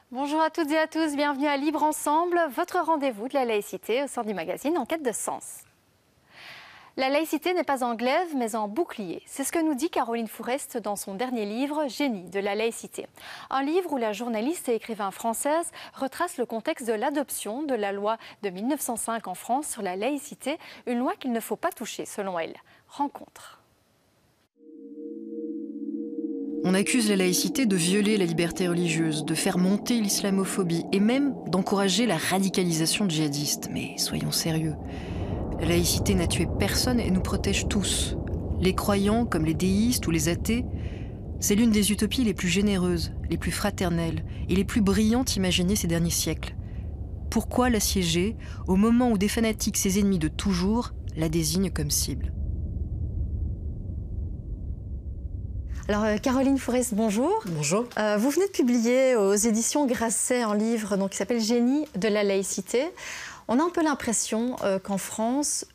Bonjour à toutes et à tous, bienvenue à Libre Ensemble, votre rendez-vous de la laïcité au sein du magazine En quête de sens. La laïcité n'est pas en glaive, mais en bouclier. C'est ce que nous dit Caroline Fourest dans son dernier livre, Génie de la laïcité. Un livre où la journaliste et écrivain française retrace le contexte de l'adoption de la loi de 1905 en France sur la laïcité, une loi qu'il ne faut pas toucher, selon elle. Rencontre. On accuse la laïcité de violer la liberté religieuse, de faire monter l'islamophobie et même d'encourager la radicalisation djihadiste. Mais soyons sérieux. La laïcité n'a tué personne et nous protège tous. Les croyants, comme les déistes ou les athées, c'est l'une des utopies les plus généreuses, les plus fraternelles et les plus brillantes imaginées ces derniers siècles. Pourquoi l'assiéger au moment où des fanatiques, ses ennemis de toujours, la désignent comme cible ? Alors, Caroline Fourest, bonjour. Bonjour. Vous venez de publier aux éditions Grasset un livre qui s'appelle Génie de la laïcité. On a un peu l'impression qu'en France,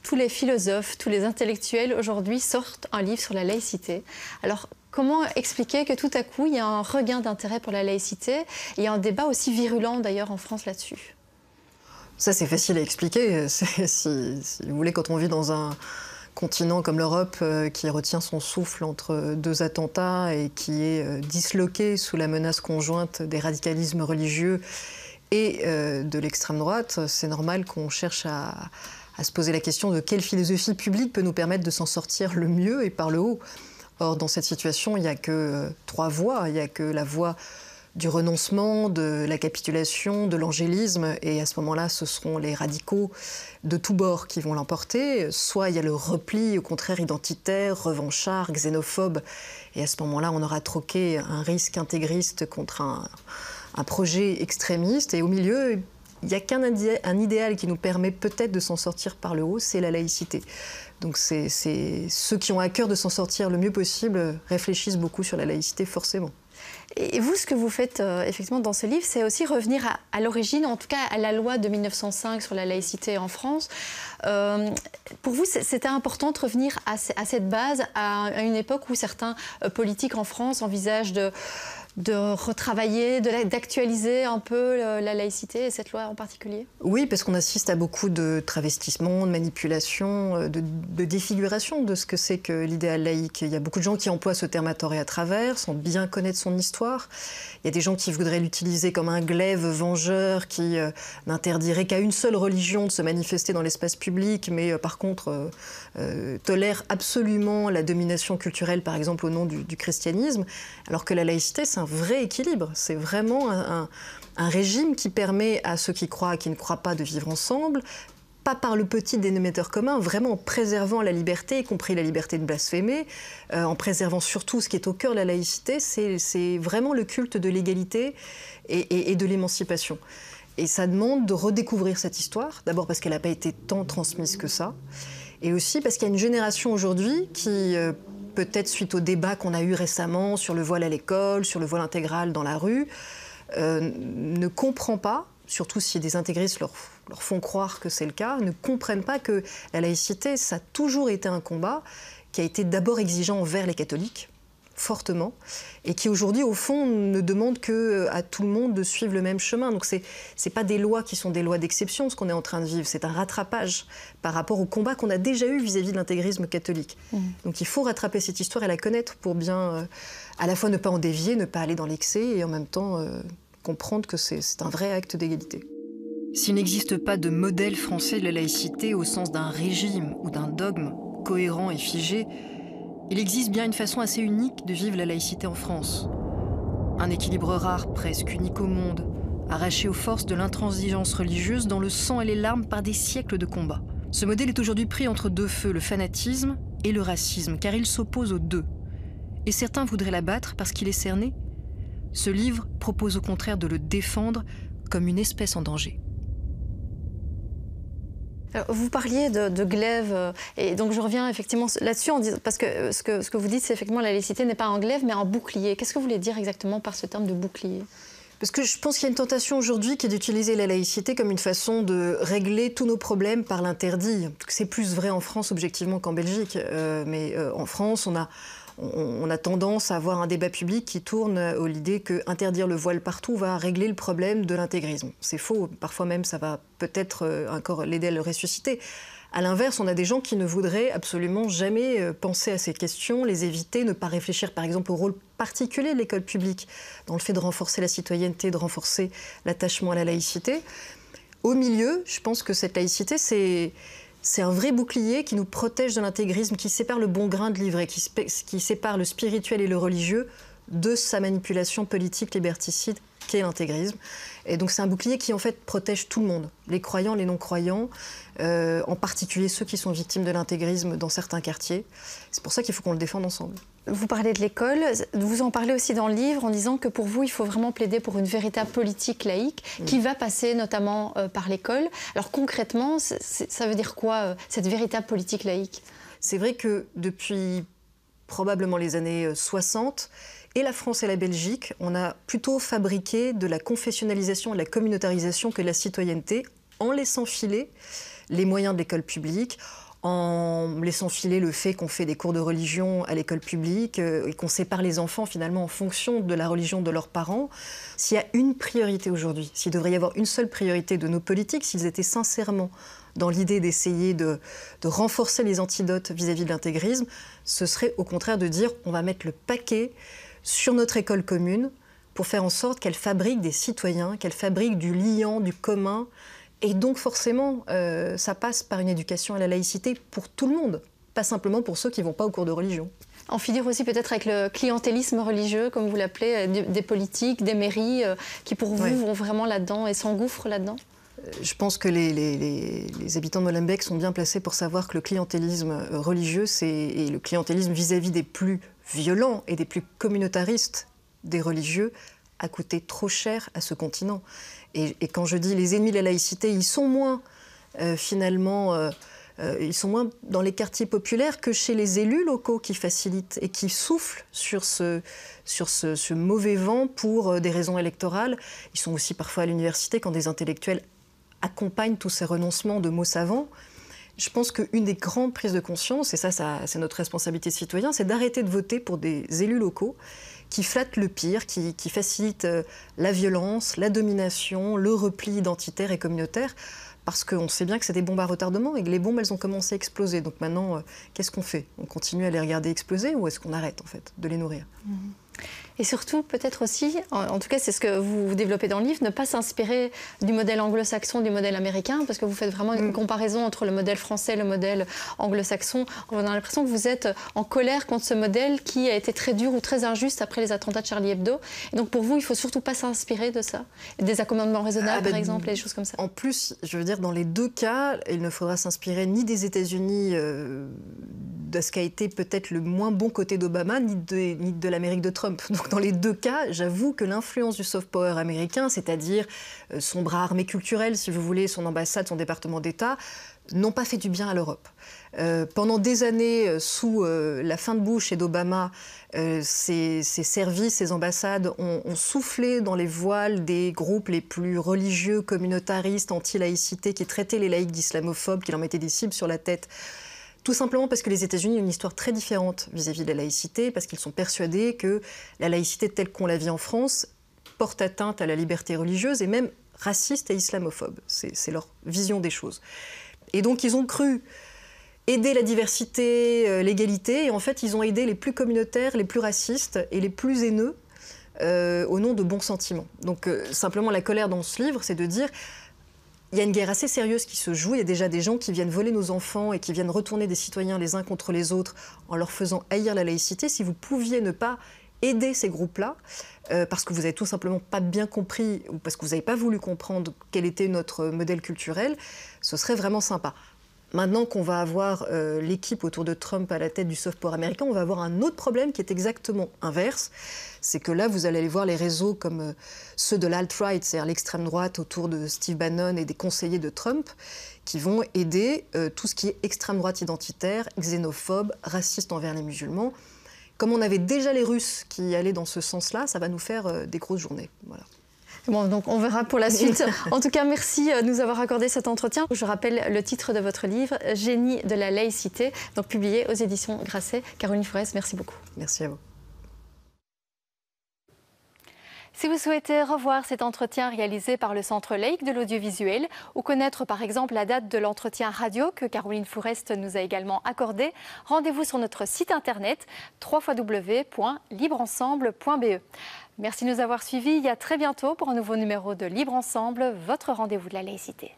tous les philosophes, tous les intellectuels aujourd'hui sortent un livre sur la laïcité. Alors, comment expliquer que tout à coup, il y a un regain d'intérêt pour la laïcité et il y a un débat aussi virulent d'ailleurs en France là-dessus? Ça, c'est facile à expliquer. Si vous voulez, quand on vit dans un continent comme l'Europe qui retient son souffle entre deux attentats et qui est disloqué sous la menace conjointe des radicalismes religieux et de l'extrême droite, c'est normal qu'on cherche à se poser la question de quelle philosophie publique peut nous permettre de s'en sortir le mieux et par le haut. Or, dans cette situation, il n'y a que trois voies. Il n'y a que la voie du renoncement, de la capitulation, de l'angélisme, et à ce moment-là, ce seront les radicaux de tous bords qui vont l'emporter. Soit il y a le repli, au contraire, identitaire, revanchard, xénophobe, et à ce moment-là, on aura troqué un risque intégriste contre un projet extrémiste, et au milieu, il n'y a qu'un idéal qui nous permet peut-être de s'en sortir par le haut, c'est la laïcité. Donc c'est ceux qui ont à cœur de s'en sortir le mieux possible réfléchissent beaucoup sur la laïcité, forcément. Et vous, ce que vous faites effectivement dans ce livre, c'est aussi revenir à l'origine, en tout cas à la loi de 1905 sur la laïcité en France. Pour vous, c'était important de revenir à cette base, à une époque où certains politiques en France envisagent de retravailler, d'actualiser un peu la laïcité et cette loi en particulier? Oui, parce qu'on assiste à beaucoup de travestissements, de manipulations, de défiguration de ce que c'est que l'idéal laïque. Il y a beaucoup de gens qui emploient ce terme à tort et à travers, sans bien connaître son histoire. Il y a des gens qui voudraient l'utiliser comme un glaive vengeur qui n'interdirait qu'à une seule religion de se manifester dans l'espace public, mais par contre tolère absolument la domination culturelle, par exemple au nom du christianisme, alors que la laïcité, c'est un vrai équilibre. C'est vraiment un régime qui permet à ceux qui croient et qui ne croient pas de vivre ensemble, pas par le petit dénominateur commun, vraiment en préservant la liberté, y compris la liberté de blasphémer, en préservant surtout ce qui est au cœur de la laïcité, c'est vraiment le culte de l'égalité et de l'émancipation. Et ça demande de redécouvrir cette histoire, d'abord parce qu'elle n'a pas été tant transmise que ça, et aussi parce qu'il y a une génération aujourd'hui qui peut-être suite au débat qu'on a eu récemment sur le voile à l'école, sur le voile intégral dans la rue, ne comprend pas, surtout si des intégristes leur font croire que c'est le cas, ne comprennent pas que la laïcité, ça a toujours été un combat qui a été d'abord exigeant envers les catholiques, fortement, et qui aujourd'hui, au fond, ne demande qu'à tout le monde de suivre le même chemin. Donc c'est pas des lois qui sont des lois d'exception, ce qu'on est en train de vivre, c'est un rattrapage par rapport au combat qu'on a déjà eu vis-à-vis de l'intégrisme catholique. Donc il faut rattraper cette histoire et la connaître pour bien, à la fois ne pas en dévier, ne pas aller dans l'excès, et en même temps comprendre que c'est un vrai acte d'égalité. S'il n'existe pas de modèle français de la laïcité au sens d'un régime ou d'un dogme cohérent et figé, il existe bien une façon assez unique de vivre la laïcité en France. Un équilibre rare, presque unique au monde, arraché aux forces de l'intransigeance religieuse dans le sang et les larmes par des siècles de combats. Ce modèle est aujourd'hui pris entre deux feux, le fanatisme et le racisme, car il s'oppose aux deux. Et certains voudraient l'abattre parce qu'il est cerné. Ce livre propose au contraire de le défendre comme une espèce en danger. Alors, vous parliez de glaive, et donc je reviens effectivement là-dessus, parce que ce que vous dites, c'est effectivement la laïcité n'est pas en glaive, mais en bouclier. Qu'est-ce que vous voulez dire exactement par ce terme de bouclier ? Parce que je pense qu'il y a une tentation aujourd'hui qui est d'utiliser la laïcité comme une façon de régler tous nos problèmes par l'interdit. C'est plus vrai en France objectivement qu'en Belgique, mais en France, on a tendance à avoir un débat public qui tourne à l'idée qu'interdire le voile partout va régler le problème de l'intégrisme. C'est faux, parfois même ça va peut-être encore l'aider à le ressusciter. À l'inverse, on a des gens qui ne voudraient absolument jamais penser à ces questions, les éviter, ne pas réfléchir par exemple au rôle particulier de l'école publique dans le fait de renforcer la citoyenneté, de renforcer l'attachement à la laïcité. Au milieu, je pense que cette laïcité, c'est un vrai bouclier qui nous protège de l'intégrisme, qui sépare le bon grain de l'ivraie, qui sépare le spirituel et le religieux de sa manipulation politique liberticide qu'est l'intégrisme. Et donc c'est un bouclier qui en fait protège tout le monde, les croyants, les non-croyants, en particulier ceux qui sont victimes de l'intégrisme dans certains quartiers. C'est pour ça qu'il faut qu'on le défende ensemble. Vous parlez de l'école, vous en parlez aussi dans le livre en disant que pour vous, il faut vraiment plaider pour une véritable politique laïque qui va passer notamment par l'école. Alors concrètement, ça veut dire quoi, cette véritable politique laïque ? C'est vrai que depuis probablement les années 60, et la France et la Belgique, on a plutôt fabriqué de la confessionnalisation et de la communautarisation que de la citoyenneté, en laissant filer les moyens de l'école publique, en laissant filer le fait qu'on fait des cours de religion à l'école publique et qu'on sépare les enfants finalement en fonction de la religion de leurs parents. S'il y a une priorité aujourd'hui, s'il devrait y avoir une seule priorité de nos politiques, s'ils étaient sincèrement dans l'idée d'essayer de renforcer les antidotes vis-à-vis de l'intégrisme, ce serait au contraire de dire on va mettre le paquet sur notre école commune pour faire en sorte qu'elle fabrique des citoyens, qu'elle fabrique du liant, du commun. Et donc forcément, ça passe par une éducation à la laïcité pour tout le monde, pas simplement pour ceux qui ne vont pas au cours de religion. En figure aussi peut-être avec le clientélisme religieux, comme vous l'appelez, des politiques, des mairies, qui pour vous vont vraiment là-dedans et s'engouffrent là-dedans ? Je pense que les habitants de Molenbeek sont bien placés pour savoir que le clientélisme religieux et le clientélisme vis-à-vis des plus violents et des plus communautaristes des religieux a coûté trop cher à ce continent. Et quand je dis les ennemis de la laïcité, ils sont moins ils sont moins dans les quartiers populaires que chez les élus locaux qui facilitent et qui soufflent sur ce mauvais vent pour des raisons électorales. Ils sont aussi parfois à l'université quand des intellectuels accompagnent tous ces renoncements de mots savants. Je pense qu'une des grandes prises de conscience, et ça c'est notre responsabilité citoyenne, c'est d'arrêter de voter pour des élus locaux qui flattent le pire, qui facilitent la violence, la domination, le repli identitaire et communautaire, parce qu'on sait bien que c'est des bombes à retardement et que les bombes, elles ont commencé à exploser. Donc maintenant, qu'est-ce qu'on fait ? On continue à les regarder exploser ou est-ce qu'on arrête, en fait, de les nourrir ? Et surtout, peut-être aussi, en tout cas c'est ce que vous développez dans le livre, ne pas s'inspirer du modèle anglo-saxon, du modèle américain, parce que vous faites vraiment une comparaison entre le modèle français et le modèle anglo-saxon. On a l'impression que vous êtes en colère contre ce modèle qui a été très dur ou très injuste après les attentats de Charlie Hebdo. Et donc pour vous, il ne faut surtout pas s'inspirer de ça. Des accommodements raisonnables, par exemple, et des choses comme ça. En plus, je veux dire, dans les deux cas, il ne faudra s'inspirer ni des États-Unis, de ce qu'a été peut-être le moins bon côté d'Obama, ni de l'Amérique de Trump. Donc dans les deux cas, j'avoue que l'influence du soft power américain, c'est-à-dire son bras armé culturel, si vous voulez, son ambassade, son département d'État, n'ont pas fait du bien à l'Europe. Pendant des années, sous la fin de Bush et d'Obama, ces services, ces ambassades ont soufflé dans les voiles des groupes les plus religieux, communautaristes, anti-laïcité, qui traitaient les laïcs d'islamophobes, qui leur mettaient des cibles sur la tête. Tout simplement parce que les États-Unis ont une histoire très différente vis-à-vis de la laïcité, parce qu'ils sont persuadés que la laïcité telle qu'on la vit en France porte atteinte à la liberté religieuse et même raciste et islamophobe. C'est leur vision des choses. Et donc ils ont cru aider la diversité, l'égalité, et en fait ils ont aidé les plus communautaires, les plus racistes et les plus haineux au nom de bons sentiments. Donc simplement la colère dans ce livre, c'est de dire il y a une guerre assez sérieuse qui se joue. Il y a déjà des gens qui viennent voler nos enfants et qui viennent retourner des citoyens les uns contre les autres en leur faisant haïr la laïcité. Si vous pouviez ne pas aider ces groupes-là, parce que vous n'avez tout simplement pas bien compris ou parce que vous n'avez pas voulu comprendre quel était notre modèle culturel, ce serait vraiment sympa. Maintenant qu'on va avoir l'équipe autour de Trump à la tête du soft power américain, on va avoir un autre problème qui est exactement inverse. C'est que là, vous allez aller voir les réseaux comme ceux de l'alt-right, c'est-à-dire l'extrême droite autour de Steve Bannon et des conseillers de Trump, qui vont aider tout ce qui est extrême droite identitaire, xénophobe, raciste envers les musulmans. Comme on avait déjà les Russes qui allaient dans ce sens-là, ça va nous faire des grosses journées. Voilà. Bon, donc on verra pour la suite. En tout cas, merci de nous avoir accordé cet entretien. Je rappelle le titre de votre livre, Génie de la laïcité, donc publié aux éditions Grasset. Caroline Fourest, merci beaucoup. Merci à vous. Si vous souhaitez revoir cet entretien réalisé par le Centre laïque de l'audiovisuel ou connaître par exemple la date de l'entretien radio que Caroline Fourest nous a également accordé, rendez-vous sur notre site internet www.libreensemble.be. Merci de nous avoir suivis et à très bientôt pour un nouveau numéro de Libre Ensemble, votre rendez-vous de la laïcité.